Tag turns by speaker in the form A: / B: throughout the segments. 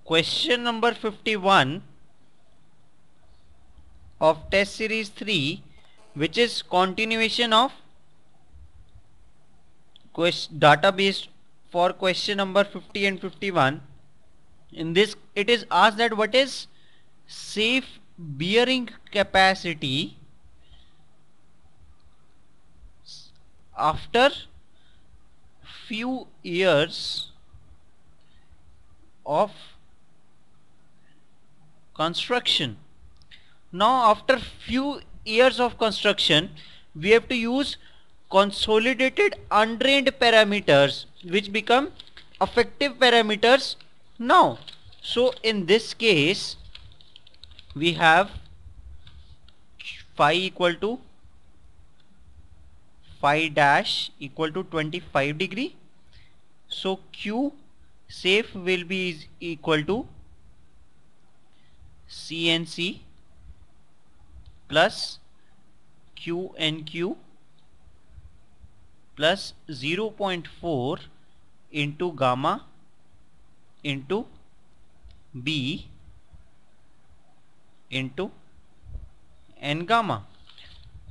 A: question number 51 of test series 3, which is continuation of database for question number 50 and 51. In this it is asked that what is safe bearing capacity after few years of construction. Now after few years of construction we have to use consolidated undrained parameters which become effective parameters now. So in this case we have phi equal to phi dash equal to 25 degree. So Q safe will be equal to CNC plus QNQ plus 0.4 into gamma into B into N gamma.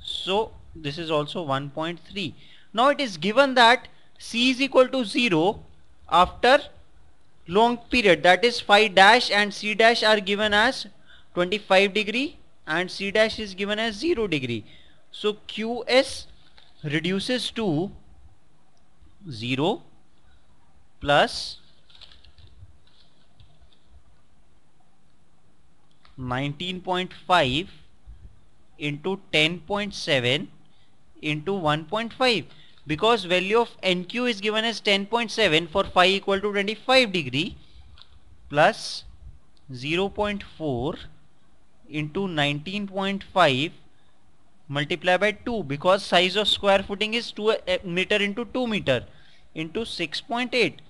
A: So this is also 1.3. Now it is given that C is equal to 0 after long period, that is phi dash and C dash are given as 25 degree and C dash is given as 0 degree. So QS reduces to 0 plus 19.5 into 10.7 into 1.5, because value of NQ is given as 10.7 for phi equal to 25 degree plus 0.4 into 19.5 multiplied by 2, because size of square footing is 2 meter into 2 meter into 6.8.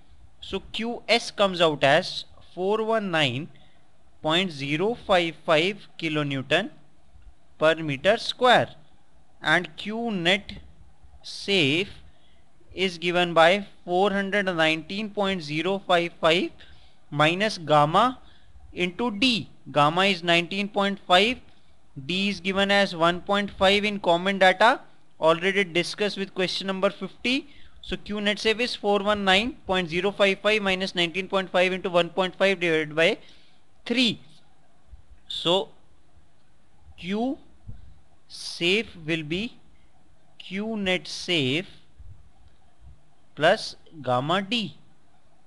A: So QS comes out as 419.055 kilonewton per meter square, and Q net safe is given by 419.055 minus gamma into D. Gamma is 19.5, D is given as 1.5 in common data already discussed with question number 50. So Q net safe is 419.055 minus 19.5 into 1.5 divided by 3. So Q safe will be Q net safe plus gamma D,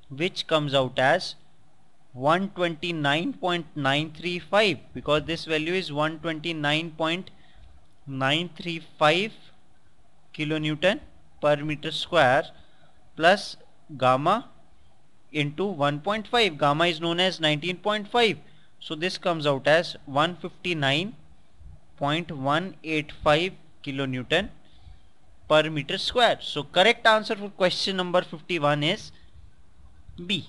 A: which comes out as 129.935, because this value is 129.935 kilonewton per meter square plus gamma into 1.5. Gamma is known as 19.5. So this comes out as 159.185 kilonewton per meter square. So correct answer for question number 51 is B.